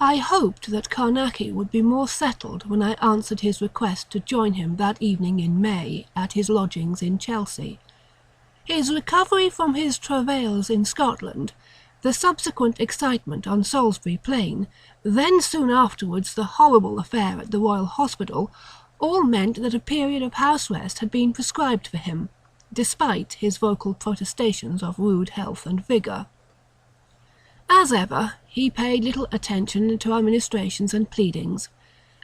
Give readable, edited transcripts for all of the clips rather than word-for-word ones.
I hoped that Carnacki would be more settled when I answered his request to join him that evening in May at his lodgings in Chelsea. His recovery from his travails in Scotland, the subsequent excitement on Salisbury Plain, then soon afterwards the horrible affair at the Royal Hospital, all meant that a period of house rest had been prescribed for him, despite his vocal protestations of rude health and vigour. As ever, he paid little attention to our ministrations and pleadings,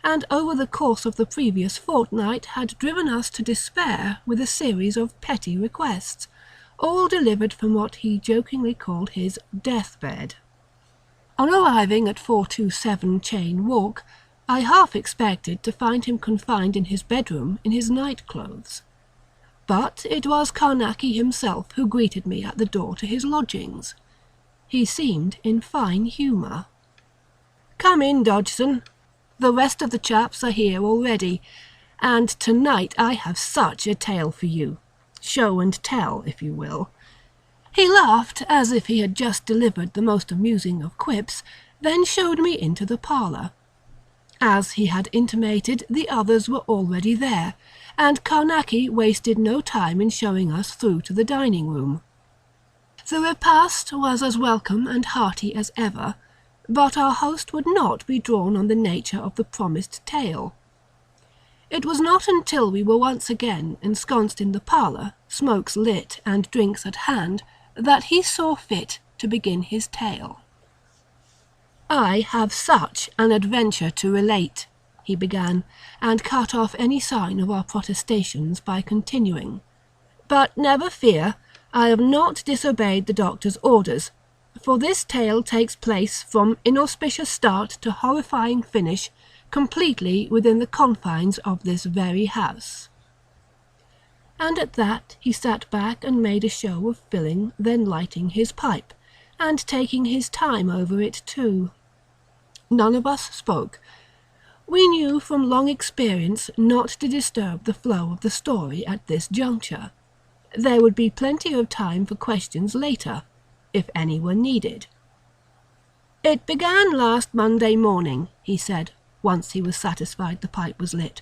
and over the course of the previous fortnight had driven us to despair with a series of petty requests, all delivered from what he jokingly called his death-bed. On arriving at 427 Chain Walk, I half expected to find him confined in his bedroom in his night-clothes. But it was Carnacki himself who greeted me at the door to his lodgings. He seemed in fine humour. "Come in, Dodgson. The rest of the chaps are here already, and tonight I have such a tale for you. Show and tell, if you will." He laughed as if he had just delivered the most amusing of quips, then showed me into the parlour. As he had intimated, the others were already there, and Carnacki wasted no time in showing us through to the dining-room. The repast was as welcome and hearty as ever, but our host would not be drawn on the nature of the promised tale. It was not until we were once again ensconced in the parlour, smokes lit and drinks at hand, that he saw fit to begin his tale. "I have such an adventure to relate," he began, and cut off any sign of our protestations by continuing. "But never fear, I have not disobeyed the doctor's orders, for this tale takes place from inauspicious start to horrifying finish, completely within the confines of this very house." And at that he sat back and made a show of filling, then lighting his pipe, and taking his time over it too. None of us spoke. We knew from long experience not to disturb the flow of the story at this juncture. There would be plenty of time for questions later, if any were needed. "It began last Monday morning," he said, once he was satisfied the pipe was lit.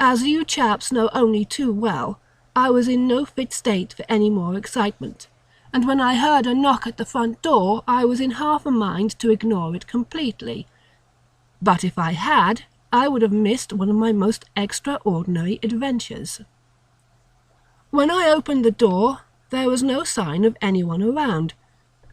"As you chaps know only too well, I was in no fit state for any more excitement, and when I heard a knock at the front door I was in half a mind to ignore it completely. But if I had, I would have missed one of my most extraordinary adventures. When I opened the door, there was no sign of anyone around.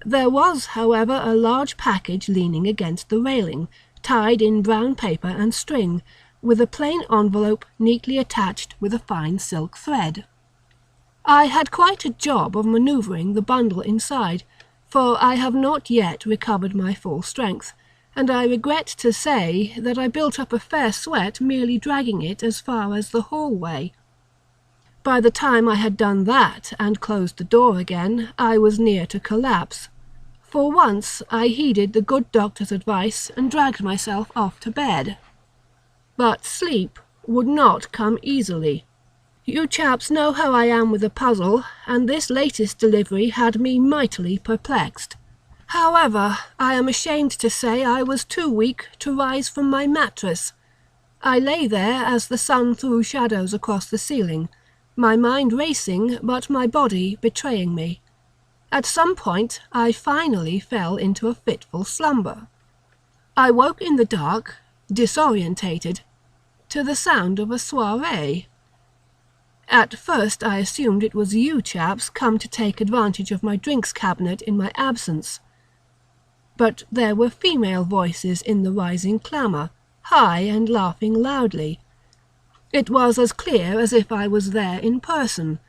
There was, however, a large package leaning against the railing, tied in brown paper and string, with a plain envelope neatly attached with a fine silk thread. I had quite a job of manoeuvring the bundle inside, for I have not yet recovered my full strength, and I regret to say that I built up a fair sweat merely dragging it as far as the hallway. By the time I had done that and closed the door again, I was near to collapse. For once I heeded the good doctor's advice and dragged myself off to bed. But sleep would not come easily. You chaps know how I am with a puzzle, and this latest delivery had me mightily perplexed. However, I am ashamed to say I was too weak to rise from my mattress. I lay there as the sun threw shadows across the ceiling, my mind racing but my body betraying me. At some point I finally fell into a fitful slumber. I woke in the dark, disorientated, to the sound of a soirée. At first I assumed it was you chaps come to take advantage of my drinks cabinet in my absence. But there were female voices in the rising clamour, high and laughing loudly. It was as clear as if I was there in person.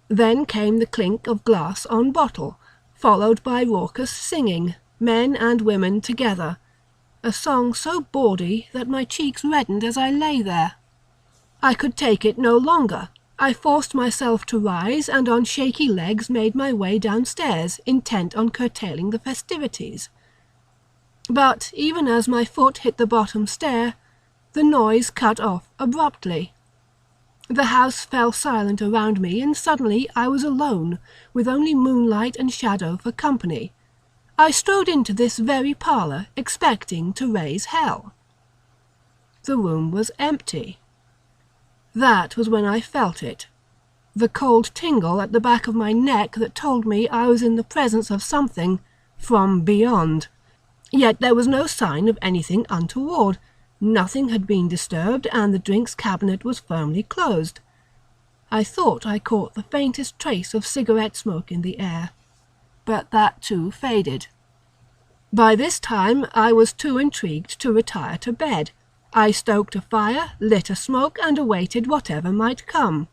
Then came the clink of glass on bottle, followed by raucous singing, men and women together, a song so bawdy that my cheeks reddened as I lay there. I could take it no longer. I forced myself to rise and on shaky legs made my way downstairs, intent on curtailing the festivities. But even as my foot hit the bottom stair, the noise cut off abruptly. The house fell silent around me, and suddenly I was alone, with only moonlight and shadow for company. I strode into this very parlour, expecting to raise hell. The room was empty. That was when I felt it. The cold tingle at the back of my neck that told me I was in the presence of something from beyond. Yet there was no sign of anything untoward. Nothing had been disturbed, and the drinks cabinet was firmly closed. I thought I caught the faintest trace of cigarette smoke in the air, but that too faded. By this time I was too intrigued to retire to bed. I stoked a fire, lit a smoke, and awaited whatever might come.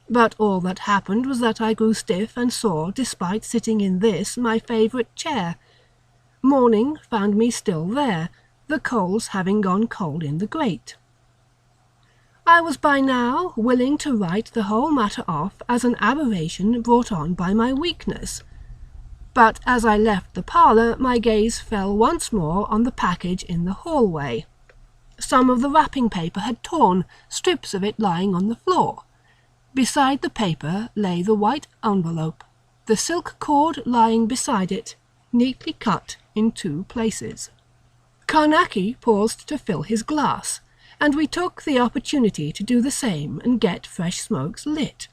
But all that happened was that I grew stiff and sore despite sitting in this, my favourite chair. Morning found me still there, the coals having gone cold in the grate. I was by now willing to write the whole matter off as an aberration brought on by my weakness. But as I left the parlour, my gaze fell once more on the package in the hallway. Some of the wrapping paper had torn, strips of it lying on the floor. Beside the paper lay the white envelope, the silk cord lying beside it, neatly cut in 2 places. Carnacki paused to fill his glass, and we took the opportunity to do the same and get fresh smokes lit.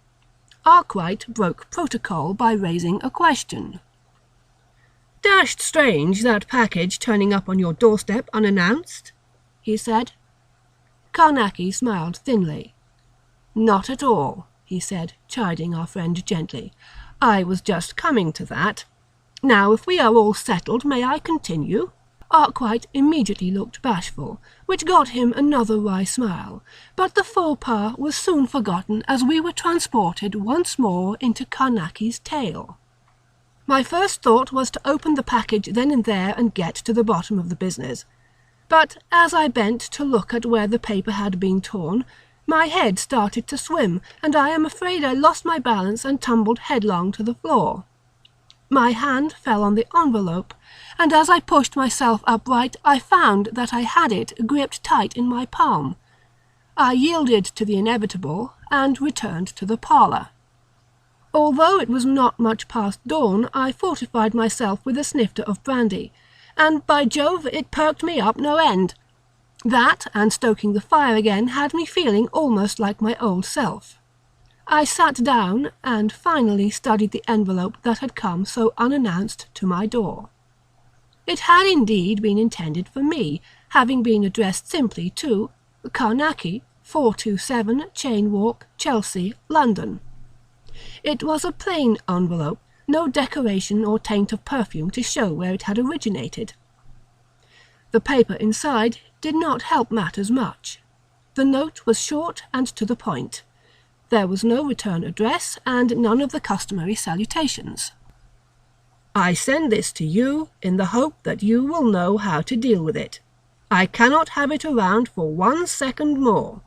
Arkwright broke protocol by raising a question. "Dashed strange, that package turning up on your doorstep unannounced," he said. Carnacki smiled thinly. "Not at all," he said, chiding our friend gently. "I was just coming to that. Now, if we are all settled, may I continue?" Arkwright immediately looked bashful, which got him another wry smile, but the faux pas was soon forgotten as we were transported once more into Carnacki's tale. My first thought was to open the package then and there and get to the bottom of the business. But as I bent to look at where the paper had been torn, my head started to swim, and I am afraid I lost my balance and tumbled headlong to the floor. My hand fell on the envelope, and as I pushed myself upright, I found that I had it gripped tight in my palm. I yielded to the inevitable and returned to the parlour. Although it was not much past dawn, I fortified myself with a snifter of brandy, and by Jove, it perked me up no end. That, and stoking the fire again, had me feeling almost like my old self. I sat down and finally studied the envelope that had come so unannounced to my door. It had indeed been intended for me, having been addressed simply to Carnacki, 427 Chain Walk, Chelsea, London. It was a plain envelope, no decoration or taint of perfume to show where it had originated. The paper inside did not help matters much. The note was short and to the point. There was no return address and none of the customary salutations. "I send this to you in the hope that you will know how to deal with it. I cannot have it around for 1 second more."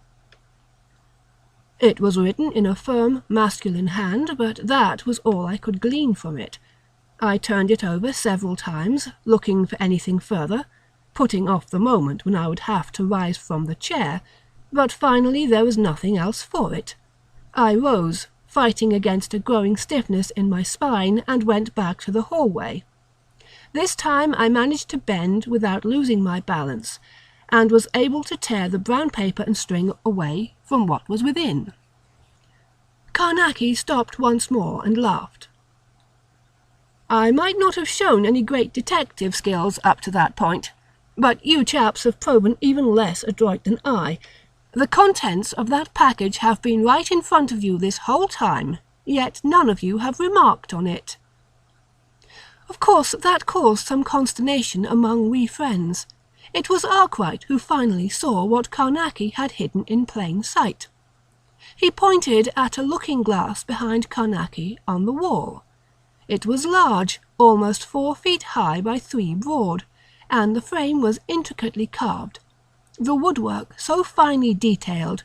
It was written in a firm, masculine hand, but that was all I could glean from it. I turned it over several times, looking for anything further, putting off the moment when I would have to rise from the chair, but finally there was nothing else for it. I rose, fighting against a growing stiffness in my spine, and went back to the hallway. This time I managed to bend without losing my balance, and was able to tear the brown paper and string away from what was within. Carnacki stopped once more and laughed. "I might not have shown any great detective skills up to that point, but you chaps have proven even less adroit than I. The contents of that package have been right in front of you this whole time, yet none of you have remarked on it." Of course that caused some consternation among we friends. It was Arkwright who finally saw what Carnacki had hidden in plain sight. He pointed at a looking-glass behind Carnacki on the wall. It was large, almost 4 feet high by 3 broad, and the frame was intricately carved, the woodwork so finely detailed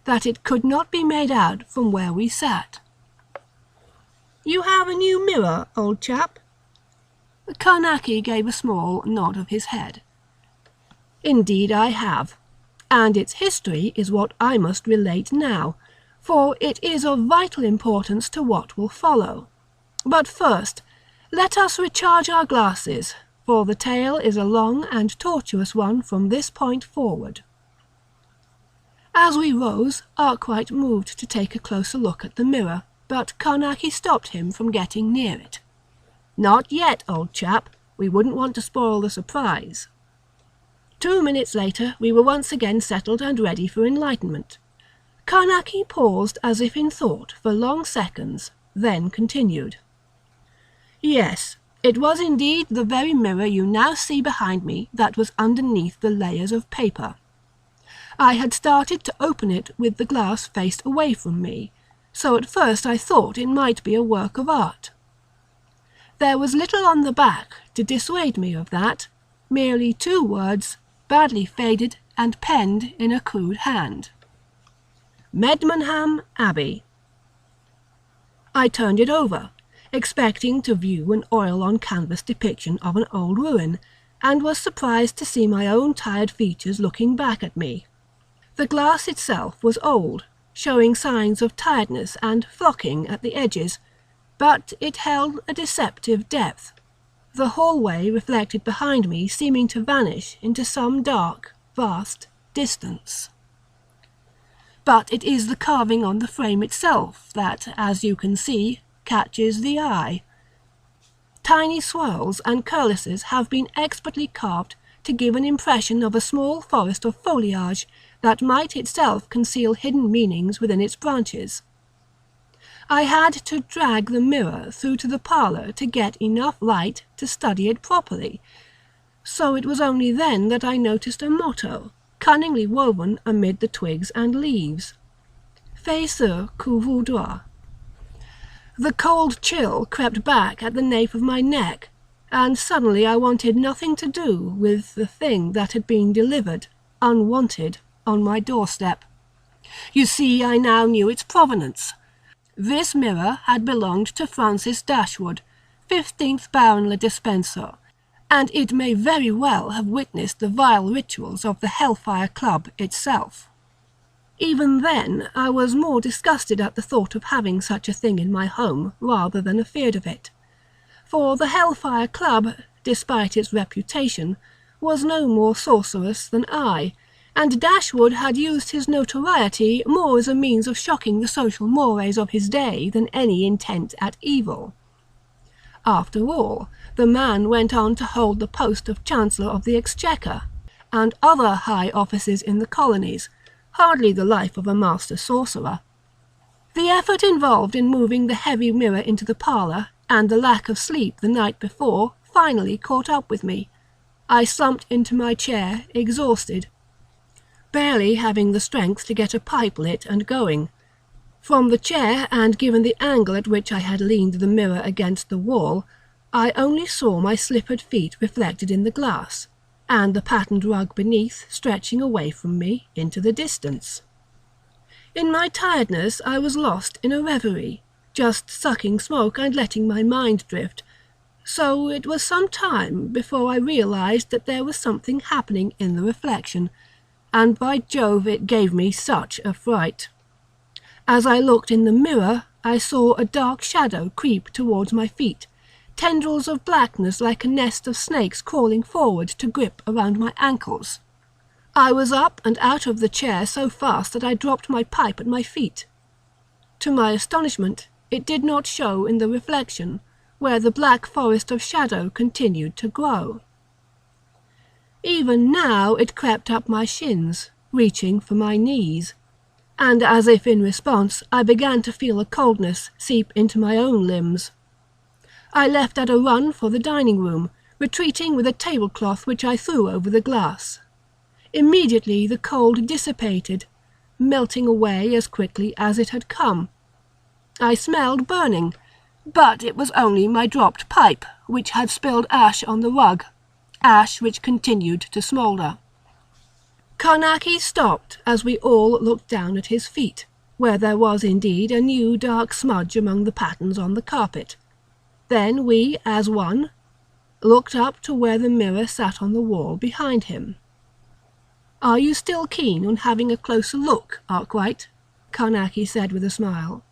that it could not be made out from where we sat. "You have a new mirror, old chap?" Carnacki gave a small nod of his head. "Indeed I have, and its history is what I must relate now, for it is of vital importance to what will follow. But first, Let us recharge our glasses, for the tale is a long and tortuous one from this point forward. As we rose, Arkwright moved to take a closer look at the mirror, but Carnacki stopped him from getting near it. "Not yet, old chap. We wouldn't want to spoil the surprise." 2 minutes later we were once again settled and ready for enlightenment. Carnacki paused as if in thought for long seconds, then continued. "Yes, it was indeed the very mirror you now see behind me that was underneath the layers of paper. I had started to open it with the glass faced away from me, so at first I thought it might be a work of art. There was little on the back to dissuade me of that, merely 2 words, badly faded and penned in a crude hand. Medmenham Abbey. I turned it over, expecting to view an oil-on-canvas depiction of an old ruin, and was surprised to see my own tired features looking back at me. The glass itself was old, showing signs of tiredness and flocking at the edges, but it held a deceptive depth, the hallway reflected behind me seeming to vanish into some dark, vast distance. But it is the carving on the frame itself that, as you can see, catches the eye. Tiny swirls and cornices have been expertly carved to give an impression of a small forest of foliage that might itself conceal hidden meanings within its branches. I had to drag the mirror through to the parlour to get enough light to study it properly, so it was only then that I noticed a motto, cunningly woven amid the twigs and leaves. Fais ce que voudras. The cold chill crept back at the nape of my neck, and suddenly I wanted nothing to do with the thing that had been delivered, unwanted, on my doorstep. You see, I now knew its provenance. This mirror had belonged to Francis Dashwood, 15th Baron Le Despencer, and it may very well have witnessed the vile rituals of the Hellfire Club itself. Even then I was more disgusted at the thought of having such a thing in my home rather than afeard of it, for the Hellfire Club, despite its reputation, was no more sorcerous than I, and Dashwood had used his notoriety more as a means of shocking the social mores of his day than any intent at evil. After all, the man went on to hold the post of Chancellor of the Exchequer, and other high offices in the colonies, hardly the life of a master sorcerer. The effort involved in moving the heavy mirror into the parlour, and the lack of sleep the night before, finally caught up with me. I slumped into my chair, exhausted, barely having the strength to get a pipe lit and going. From the chair, and given the angle at which I had leaned the mirror against the wall, I only saw my slippered feet reflected in the glass, and the patterned rug beneath stretching away from me into the distance. In my tiredness I was lost in a reverie, just sucking smoke and letting my mind drift, so it was some time before I realized that there was something happening in the reflection, and by Jove it gave me such a fright. As I looked in the mirror, I saw a dark shadow creep towards my feet, tendrils of blackness like a nest of snakes crawling forward to grip around my ankles. I was up and out of the chair so fast that I dropped my pipe at my feet. To my astonishment, it did not show in the reflection, where the black forest of shadow continued to grow. Even now it crept up my shins, reaching for my knees, and as if in response I began to feel a coldness seep into my own limbs. I left at a run for the dining room, retreating with a tablecloth which I threw over the glass. Immediately the cold dissipated, melting away as quickly as it had come. I smelled burning, but it was only my dropped pipe, which had spilled ash on the rug, ash which continued to smoulder. Carnacki stopped as we all looked down at his feet, where there was indeed a new dark smudge among the patterns on the carpet. Then we, as one, looked up to where the mirror sat on the wall behind him. "Are you still keen on having a closer look, Arkwright?" Carnacki said with a smile.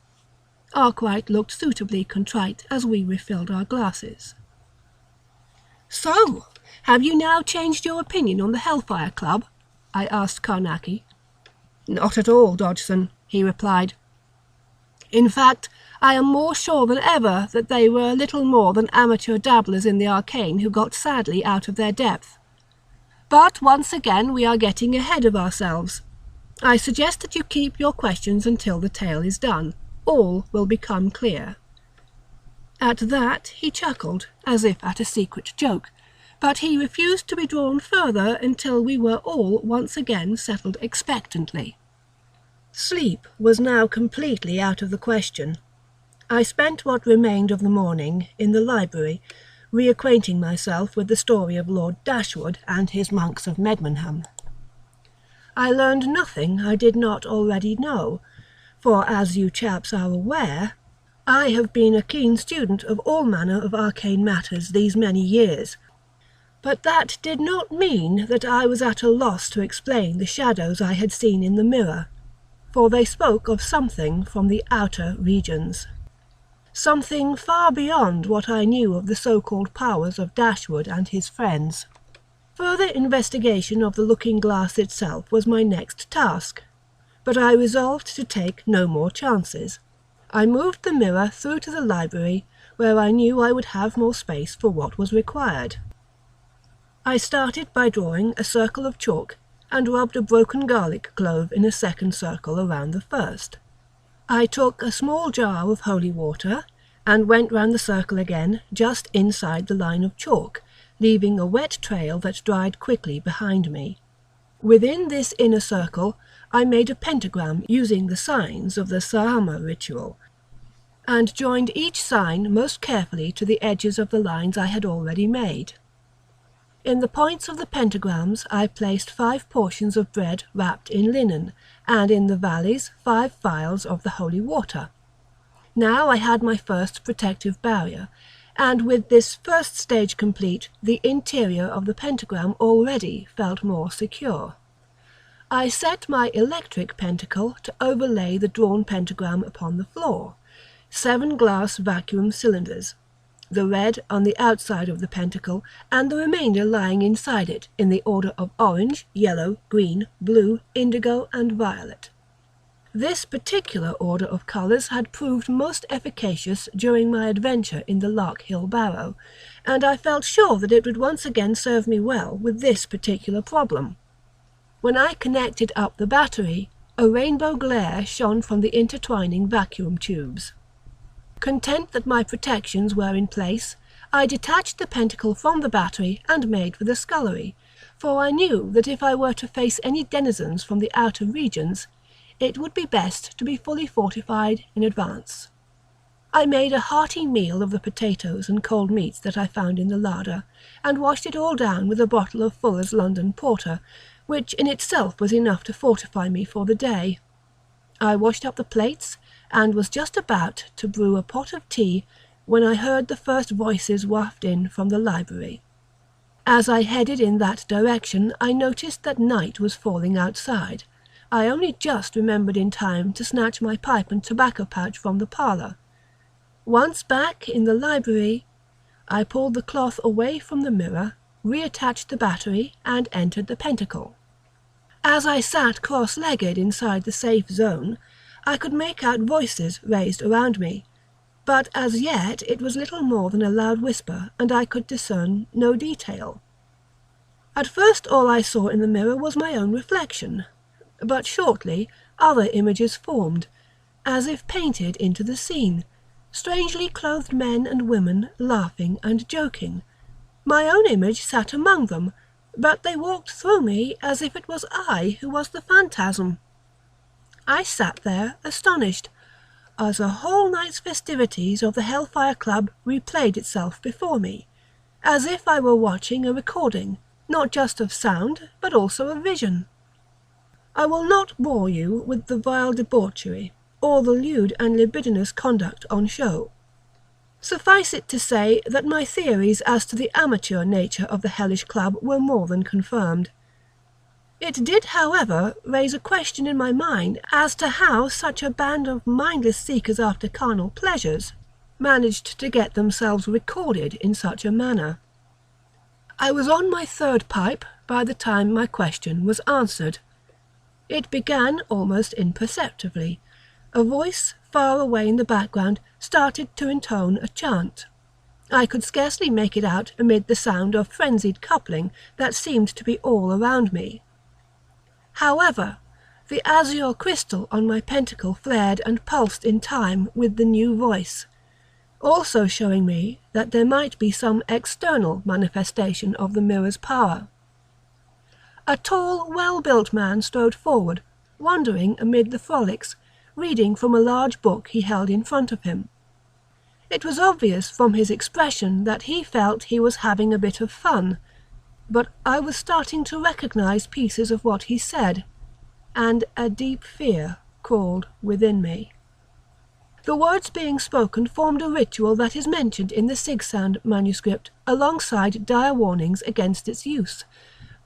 Arkwright looked suitably contrite as we refilled our glasses. "So, have you now changed your opinion on the Hellfire Club?" I asked Carnacki. "Not at all, Hodgson," he replied. "In fact, I am more sure than ever that they were little more than amateur dabblers in the arcane who got sadly out of their depth. But once again we are getting ahead of ourselves. I suggest that you keep your questions until the tale is done. All will become clear." At that he chuckled, as if at a secret joke, but he refused to be drawn further until we were all once again settled expectantly. Sleep was now completely out of the question. I spent what remained of the morning in the library, reacquainting myself with the story of Lord Dashwood and his monks of Medmenham. I learned nothing I did not already know, for as you chaps are aware, I have been a keen student of all manner of arcane matters these many years. But that did not mean that I was at a loss to explain the shadows I had seen in the mirror, for they spoke of something from the outer regions. Something far beyond what I knew of the so-called powers of Dashwood and his friends. Further investigation of the looking-glass itself was my next task, but I resolved to take no more chances. I moved the mirror through to the library, where I knew I would have more space for what was required. I started by drawing a circle of chalk and rubbed a broken garlic clove in a second circle around the first. I took a small jar of holy water and went round the circle again just inside the line of chalk, leaving a wet trail that dried quickly behind me. Within this inner circle I made a pentagram using the signs of the Sahama ritual, and joined each sign most carefully to the edges of the lines I had already made. In the points of the pentagrams I placed 5 portions of bread wrapped in linen, and in the valleys 5 phials of the holy water. Now I had my first protective barrier, and with this first stage complete, the interior of the pentagram already felt more secure. I set my electric pentacle to overlay the drawn pentagram upon the floor, 7 glass vacuum cylinders, the red on the outside of the pentacle, and the remainder lying inside it in the order of orange, yellow, green, blue, indigo, and violet. This particular order of colours had proved most efficacious during my adventure in the Lark Hill Barrow, and I felt sure that it would once again serve me well with this particular problem. When I connected up the battery, a rainbow glare shone from the intertwining vacuum tubes. Content that my protections were in place, I detached the pentacle from the battery and made for the scullery, for I knew that if I were to face any denizens from the outer regions, it would be best to be fully fortified in advance. I made a hearty meal of the potatoes and cold meats that I found in the larder, and washed it all down with a bottle of Fuller's London Porter, which in itself was enough to fortify me for the day. I washed up the plates, and was just about to brew a pot of tea when I heard the first voices waft in from the library. As I headed in that direction, I noticed that night was falling outside. I only just remembered in time to snatch my pipe and tobacco pouch from the parlour. Once back in the library, I pulled the cloth away from the mirror, reattached the battery, and entered the pentacle. As I sat cross-legged inside the safe zone, I could make out voices raised around me, but as yet it was little more than a loud whisper, and I could discern no detail. At first all I saw in the mirror was my own reflection, but shortly other images formed, as if painted into the scene, strangely clothed men and women laughing and joking. My own image sat among them, but they walked through me as if it was I who was the phantasm. I sat there astonished, as a whole night's festivities of the Hellfire Club replayed itself before me, as if I were watching a recording, not just of sound, but also of vision. I will not bore you with the vile debauchery, or the lewd and libidinous conduct on show. Suffice it to say that my theories as to the amateur nature of the hellish club were more than confirmed. It did, however, raise a question in my mind as to how such a band of mindless seekers after carnal pleasures managed to get themselves recorded in such a manner. I was on my third pipe by the time my question was answered. It began almost imperceptibly. A voice far away in the background started to intone a chant. I could scarcely make it out amid the sound of frenzied coupling that seemed to be all around me. However, the azure crystal on my pentacle flared and pulsed in time with the new voice, also showing me that there might be some external manifestation of the mirror's power. A tall, well-built man strode forward, wandering amid the frolics, reading from a large book he held in front of him. It was obvious from his expression that he felt he was having a bit of fun, but I was starting to recognize pieces of what he said, and a deep fear crawled within me. The words being spoken formed a ritual that is mentioned in the Sigsand manuscript alongside dire warnings against its use,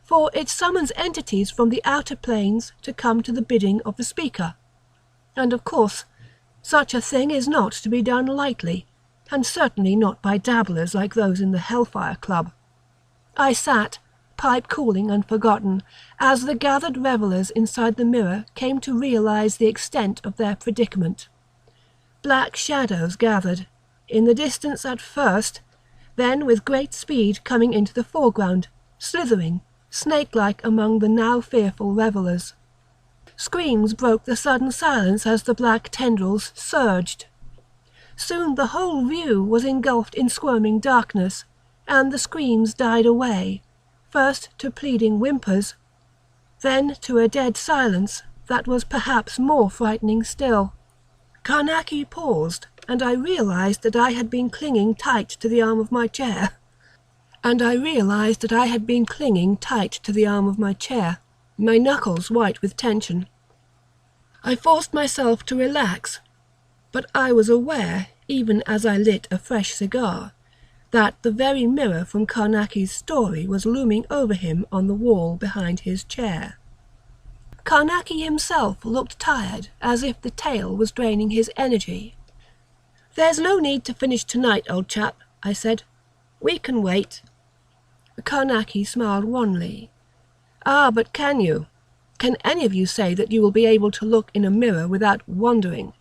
for it summons entities from the outer planes to come to the bidding of the speaker. And of course, such a thing is not to be done lightly, and certainly not by dabblers like those in the Hellfire Club. I sat, pipe cooling and forgotten, as the gathered revellers inside the mirror came to realize the extent of their predicament. Black shadows gathered, in the distance at first, then with great speed coming into the foreground, slithering, snake-like among the now fearful revellers. Screams broke the sudden silence as the black tendrils surged. Soon the whole view was engulfed in squirming darkness, and the screams died away, first to pleading whimpers, then to a dead silence that was perhaps more frightening still. Carnacki paused, and I realized that I had been clinging tight to the arm of my chair. My knuckles white with tension. I forced myself to relax, but I was aware, even as I lit a fresh cigar, that the very mirror from Carnacki's story was looming over him on the wall behind his chair. Carnacki himself looked tired, as if the tale was draining his energy. "There's no need to finish tonight, old chap," I said. "We can wait." Carnacki smiled wanly. "Ah, but can you? Can any of you say that you will be able to look in a mirror without wondering?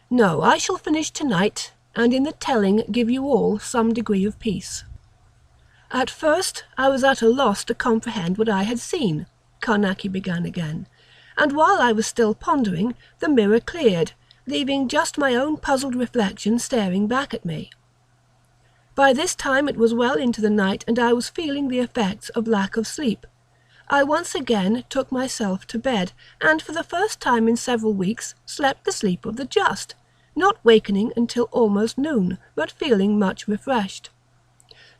No, I shall finish tonight, and in the telling give you all some degree of peace." "At first I was at a loss to comprehend what I had seen," Carnacki began again, "and while I was still pondering, the mirror cleared, leaving just my own puzzled reflection staring back at me. By this time it was well into the night, and I was feeling the effects of lack of sleep. I once again took myself to bed, and for the first time in several weeks slept the sleep of the just, not wakening until almost noon, but feeling much refreshed.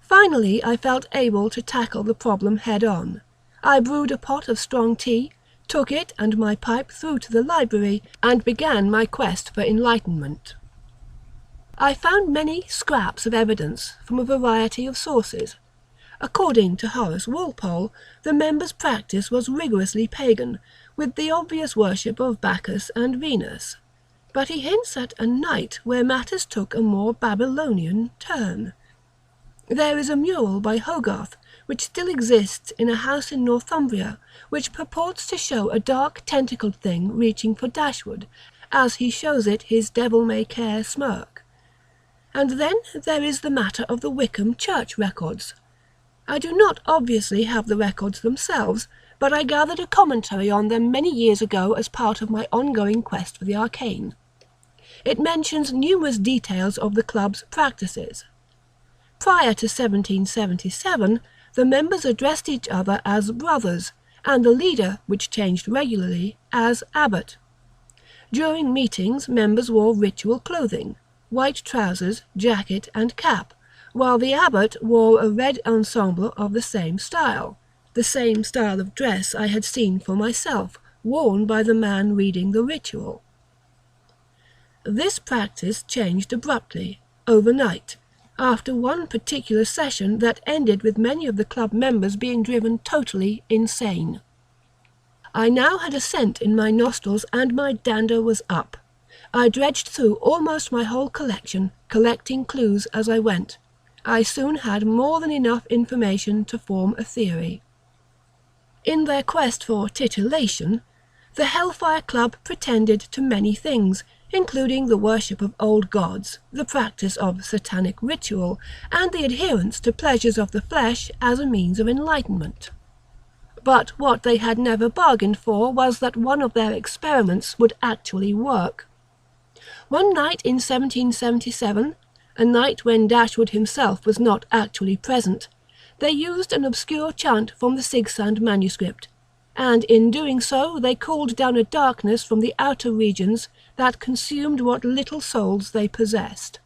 Finally I felt able to tackle the problem head-on. I brewed a pot of strong tea, took it and my pipe through to the library, and began my quest for enlightenment. I found many scraps of evidence from a variety of sources. According to Horace Walpole, the members' practice was rigorously pagan, with the obvious worship of Bacchus and Venus. But he hints at a night where matters took a more Babylonian turn. There is a mural by Hogarth, which still exists in a house in Northumbria, which purports to show a dark tentacled thing reaching for Dashwood, as he shows it his devil-may-care smirk. And then there is the matter of the Wickham church records. I do not obviously have the records themselves, but I gathered a commentary on them many years ago as part of my ongoing quest for the arcane. It mentions numerous details of the club's practices. Prior to 1777, the members addressed each other as brothers, and the leader, which changed regularly, as abbot. During meetings, members wore ritual clothing, white trousers, jacket, and cap, while the abbot wore a red ensemble of the same style of dress I had seen for myself, worn by the man reading the ritual. This practice changed abruptly, overnight, after one particular session that ended with many of the club members being driven totally insane. I now had a scent in my nostrils, and my dander was up. I dredged through almost my whole collection, collecting clues as I went. I soon had more than enough information to form a theory. In their quest for titillation, the Hellfire Club pretended to many things, including the worship of old gods, the practice of satanic ritual, and the adherence to pleasures of the flesh as a means of enlightenment. But what they had never bargained for was that one of their experiments would actually work. One night in 1777, a night when Dashwood himself was not actually present, they used an obscure chant from the Sigsand manuscript, and in doing so they called down a darkness from the outer regions that consumed what little souls they possessed.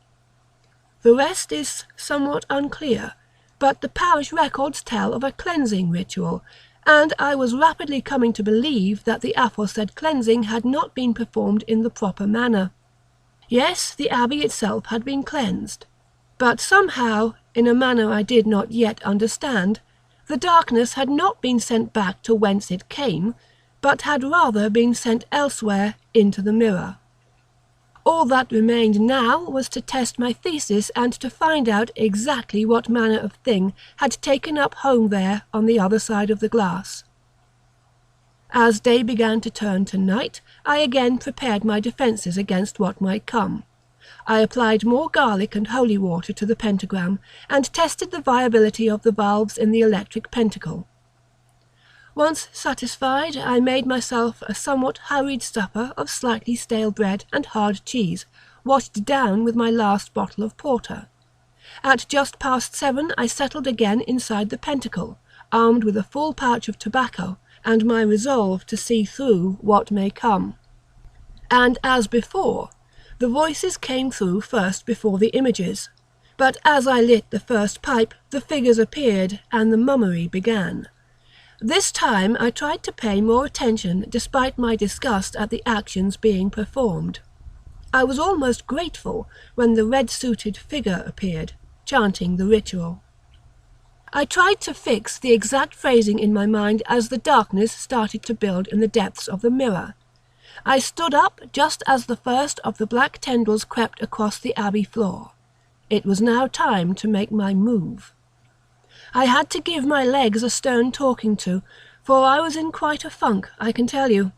The rest is somewhat unclear, but the parish records tell of a cleansing ritual, and I was rapidly coming to believe that the aforesaid cleansing had not been performed in the proper manner. Yes, the abbey itself had been cleansed, but somehow, in a manner I did not yet understand, the darkness had not been sent back to whence it came, but had rather been sent elsewhere into the mirror. All that remained now was to test my thesis and to find out exactly what manner of thing had taken up home there on the other side of the glass. As day began to turn to night, I again prepared my defences against what might come. I applied more garlic and holy water to the pentagram, and tested the viability of the valves in the electric pentacle. Once satisfied, I made myself a somewhat hurried supper of slightly stale bread and hard cheese, washed down with my last bottle of porter. At just past 7 I settled again inside the pentacle, armed with a full pouch of tobacco, and my resolve to see through what may come. And as before, the voices came through first before the images, but as I lit the first pipe, the figures appeared and the mummery began. This time I tried to pay more attention despite my disgust at the actions being performed. I was almost grateful when the red-suited figure appeared, chanting the ritual. I tried to fix the exact phrasing in my mind as the darkness started to build in the depths of the mirror. I stood up just as the first of the black tendrils crept across the abbey floor. It was now time to make my move. I had to give my legs a stern talking to, for I was in quite a funk, I can tell you.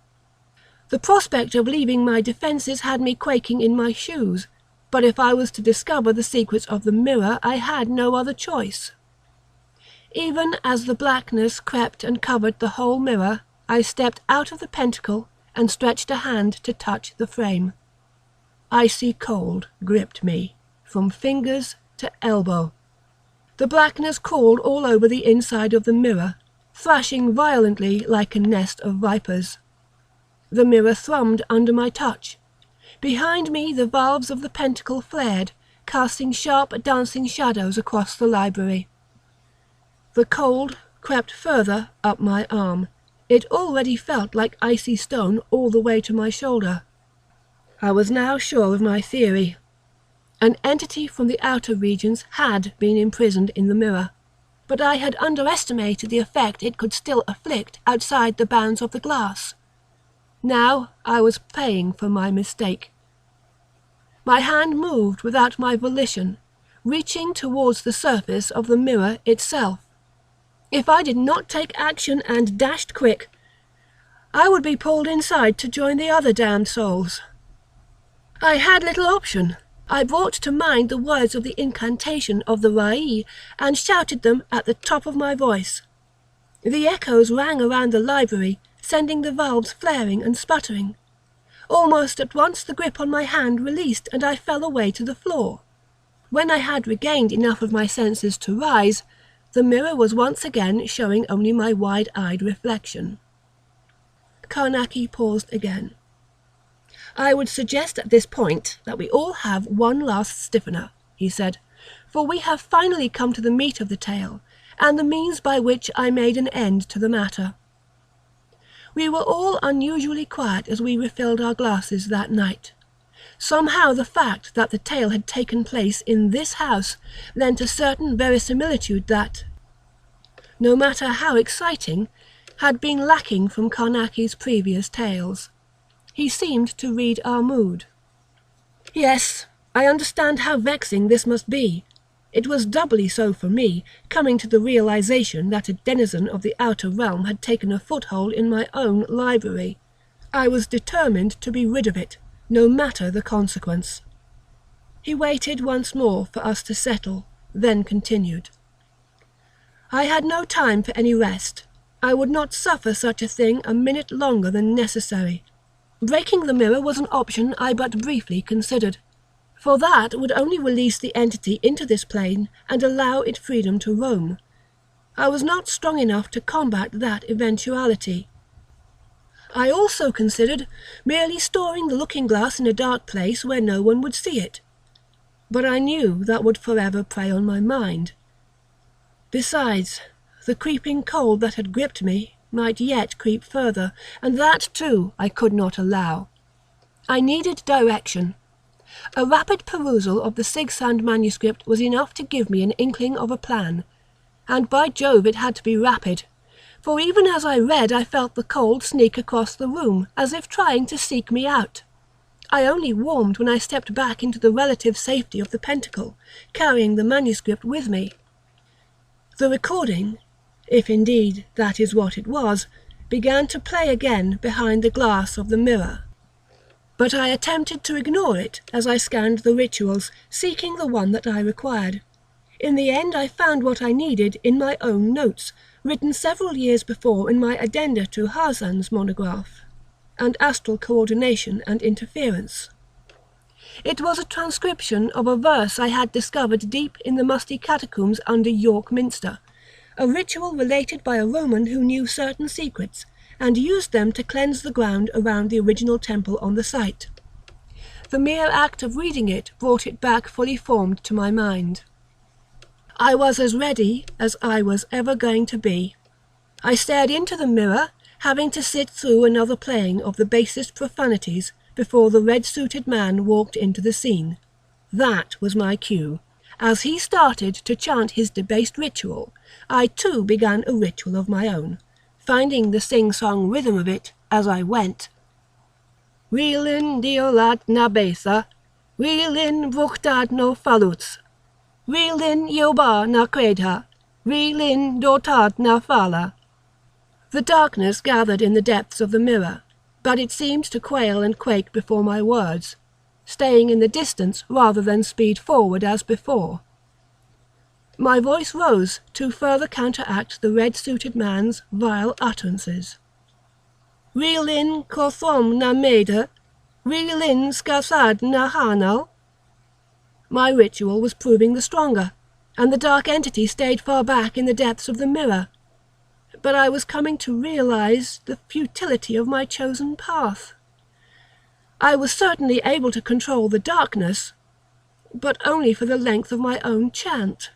The prospect of leaving my defences had me quaking in my shoes, but if I was to discover the secrets of the mirror, I had no other choice. Even as the blackness crept and covered the whole mirror, I stepped out of the pentacle and stretched a hand to touch the frame. Icy cold gripped me, from fingers to elbow. The blackness crawled all over the inside of the mirror, thrashing violently like a nest of vipers. The mirror thrummed under my touch. Behind me the valves of the pentacle flared, casting sharp dancing shadows across the library. The cold crept further up my arm. It already felt like icy stone all the way to my shoulder. I was now sure of my theory. An entity from the outer regions had been imprisoned in the mirror, but I had underestimated the effect it could still afflict outside the bounds of the glass. Now I was paying for my mistake. My hand moved without my volition, reaching towards the surface of the mirror itself. If I did not take action and dashed quick, I would be pulled inside to join the other damned souls. I had little option. I brought to mind the words of the incantation of the Rai and shouted them at the top of my voice. The echoes rang around the library, sending the valves flaring and sputtering. Almost at once the grip on my hand released and I fell away to the floor. When I had regained enough of my senses to rise, the mirror was once again showing only my wide-eyed reflection. Carnacki paused again. "I would suggest at this point that we all have one last stiffener," he said, "for we have finally come to the meat of the tale, and the means by which I made an end to the matter." We were all unusually quiet as we refilled our glasses that night. Somehow the fact that the tale had taken place in this house lent a certain verisimilitude that, no matter how exciting, had been lacking from Carnacki's previous tales. He seemed to read our mood. Yes, I understand how vexing this must be. It was doubly so for me, coming to the realization that a denizen of the outer realm had taken a foothold in my own library. I was determined to be rid of it, no matter the consequence. He waited once more for us to settle, then continued. I had no time for any rest. I would not suffer such a thing a minute longer than necessary. Breaking the mirror was an option I but briefly considered, for that would only release the entity into this plane and allow it freedom to roam. I was not strong enough to combat that eventuality. I also considered merely storing the looking-glass in a dark place where no one would see it, but I knew that would forever prey on my mind. Besides, the creeping cold that had gripped me might yet creep further, and that too I could not allow. I needed direction. A rapid perusal of the Sigsand manuscript was enough to give me an inkling of a plan, and by Jove it had to be rapid, for even as I read I felt the cold sneak across the room, as if trying to seek me out. I only warmed when I stepped back into the relative safety of the pentacle, carrying the manuscript with me. The recording, if indeed that is what it was, began to play again behind the glass of the mirror. But I attempted to ignore it as I scanned the rituals, seeking the one that I required. In the end I found what I needed in my own notes, written several years before in my addenda to Harzan's monograph, and astral coordination and interference. It was a transcription of a verse I had discovered deep in the musty catacombs under York Minster, a ritual related by a Roman who knew certain secrets, and used them to cleanse the ground around the original temple on the site. The mere act of reading it brought it back fully formed to my mind. I was as ready as I was ever going to be. I stared into the mirror, having to sit through another playing of the basest profanities before the red-suited man walked into the scene. That was my cue. As he started to chant his debased ritual, I too began a ritual of my own, finding the sing-song rhythm of it as I went. Rilin diolat na besa, Rilin bruchtad no faluts, Rilin yoba na credha, Rilin dotad na fala. The darkness gathered in the depths of the mirror, but it seemed to quail and quake before my words, staying in the distance rather than speed forward as before. My voice rose to further counteract the red-suited man's vile utterances. Rilin kothom na meda, Rilin skasad na hanal. My ritual was proving the stronger, and the dark entity stayed far back in the depths of the mirror. But I was coming to realize the futility of my chosen path. I was certainly able to control the darkness, but only for the length of my own chant.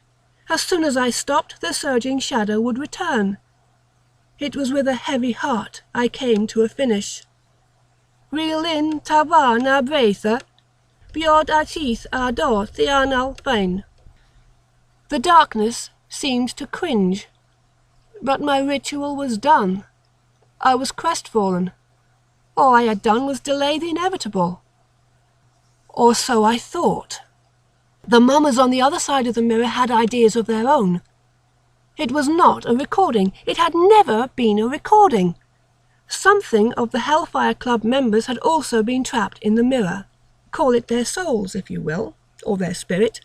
As soon as I stopped, the surging shadow would return. It was with a heavy heart I came to a finish. Rilin tava na breitha, Biod achith ador thianal fain. The darkness seemed to cringe, but my ritual was done. I was crestfallen. All I had done was delay the inevitable. Or so I thought. The mummers on the other side of the mirror had ideas of their own. It was not a recording. It had never been a recording. Something of the Hellfire Club members had also been trapped in the mirror. Call it their souls, if you will, or their spirit.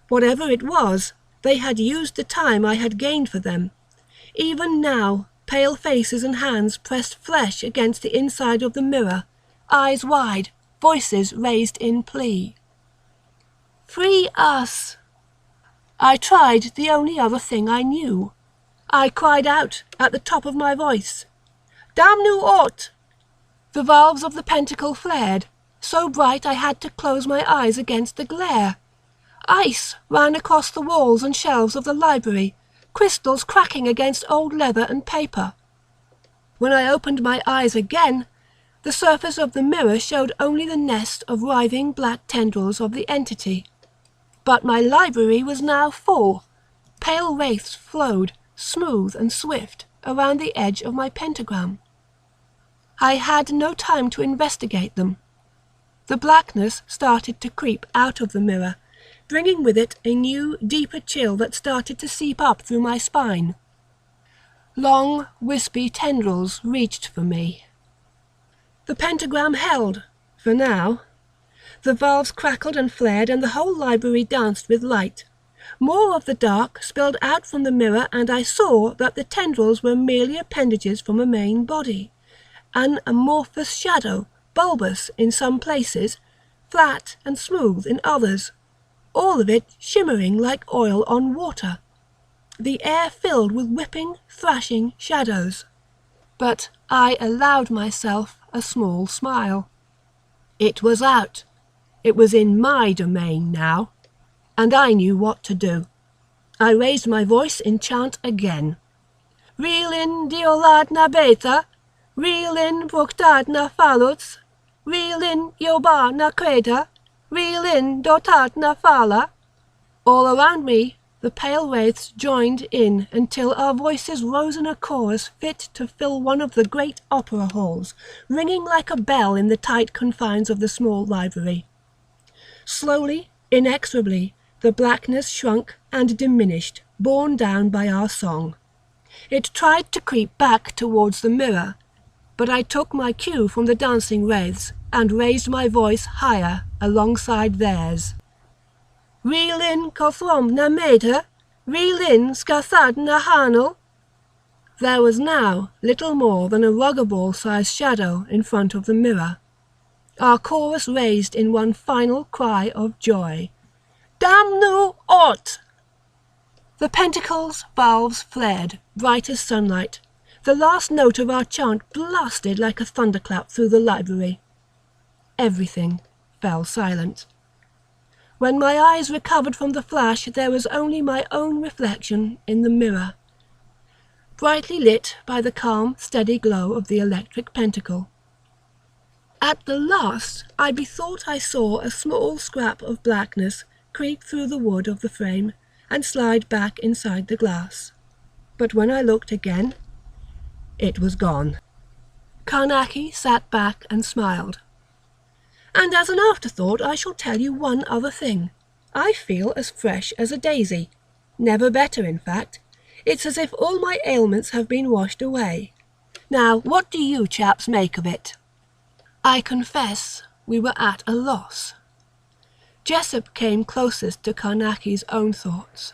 Whatever it was, they had used the time I had gained for them. Even now, pale faces and hands pressed flesh against the inside of the mirror, eyes wide, voices raised in plea. Free us! I tried the only other thing I knew. I cried out at the top of my voice. Damnu ort! The valves of the pentacle flared, so bright I had to close my eyes against the glare. Ice ran across the walls and shelves of the library, crystals cracking against old leather and paper. When I opened my eyes again, the surface of the mirror showed only the nest of writhing black tendrils of the entity. But my library was now full. Pale wraiths flowed, smooth and swift, around the edge of my pentagram. I had no time to investigate them. The blackness started to creep out of the mirror, bringing with it a new, deeper chill that started to seep up through my spine. Long, wispy tendrils reached for me. The pentagram held, for now. The valves crackled and flared, and the whole library danced with light. More of the dark spilled out from the mirror, and I saw that the tendrils were merely appendages from a main body, an amorphous shadow, bulbous in some places, flat and smooth in others, all of it shimmering like oil on water, the air filled with whipping, thrashing shadows. But I allowed myself a small smile. It was out. It was in my domain now, and I knew what to do. I raised my voice in chant again. Rilin dioladna beta, Rilin bruktadna faluts, Rilin yobana creta, Rilin dotatna fala. All around me, the pale wraiths joined in until our voices rose in a chorus fit to fill one of the great opera halls, ringing like a bell in the tight confines of the small library. Slowly, inexorably, the blackness shrunk and diminished, borne down by our song. It tried to creep back towards the mirror, but I took my cue from the dancing wraiths and raised my voice higher alongside theirs. Rilin kothromna meta, Rilin skathadna hanel. There was now little more than a rugger-ball-sized shadow in front of the mirror. Our chorus raised in one final cry of joy. Damnu ot! The pentacles' valves flared, bright as sunlight. The last note of our chant blasted like a thunderclap through the library. Everything fell silent. When my eyes recovered from the flash, there was only my own reflection in the mirror, brightly lit by the calm, steady glow of the electric pentacle. At the last, I bethought I saw a small scrap of blackness creep through the wood of the frame and slide back inside the glass. But when I looked again, it was gone. Carnacki sat back and smiled. And as an afterthought, I shall tell you one other thing. I feel as fresh as a daisy. Never better, in fact. It's as if all my ailments have been washed away. Now, what do you chaps make of it? I confess we were at a loss. Jessup came closest to Carnacki's own thoughts.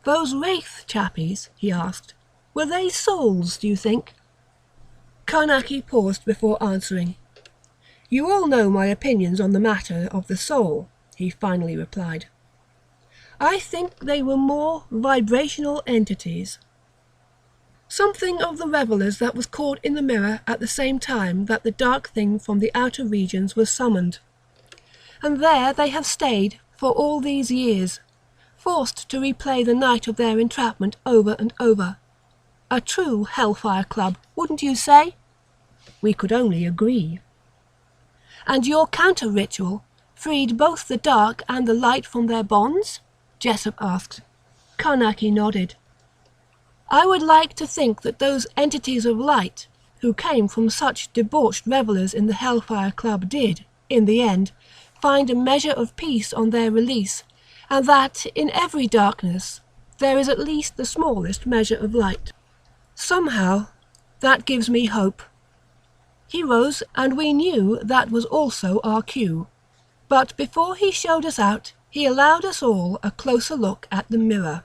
Those wraith chappies, he asked, were they souls, do you think? Carnacki paused before answering. You all know my opinions on the matter of the soul, he finally replied. I think they were more vibrational entities. Something of the revellers that was caught in the mirror at the same time that the dark thing from the outer regions was summoned. And there they have stayed for all these years, forced to replay the night of their entrapment over and over. A true Hellfire club, wouldn't you say? We could only agree. And your counter-ritual freed both the dark and the light from their bonds? Jessup asked. Carnacki nodded. I would like to think that those entities of light, who came from such debauched revellers in the Hellfire Club did, in the end, find a measure of peace on their release, and that in every darkness there is at least the smallest measure of light. Somehow, that gives me hope. He rose, and we knew that was also our cue. But before he showed us out, he allowed us all a closer look at the mirror.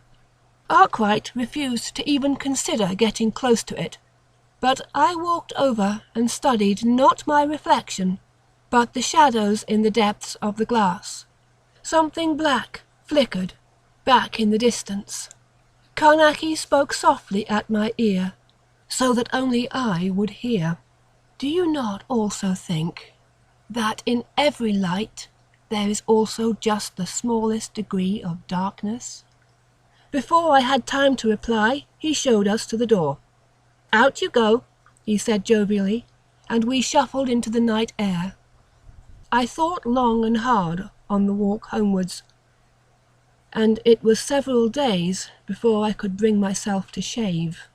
Arkwright refused to even consider getting close to it, but I walked over and studied not my reflection, but the shadows in the depths of the glass. Something black flickered back in the distance. Carnacki spoke softly at my ear, so that only I would hear. Do you not also think that in every light there is also just the smallest degree of darkness? Before I had time to reply, he showed us to the door. Out you go, he said jovially, and we shuffled into the night air. I thought long and hard on the walk homewards, and it was several days before I could bring myself to shave.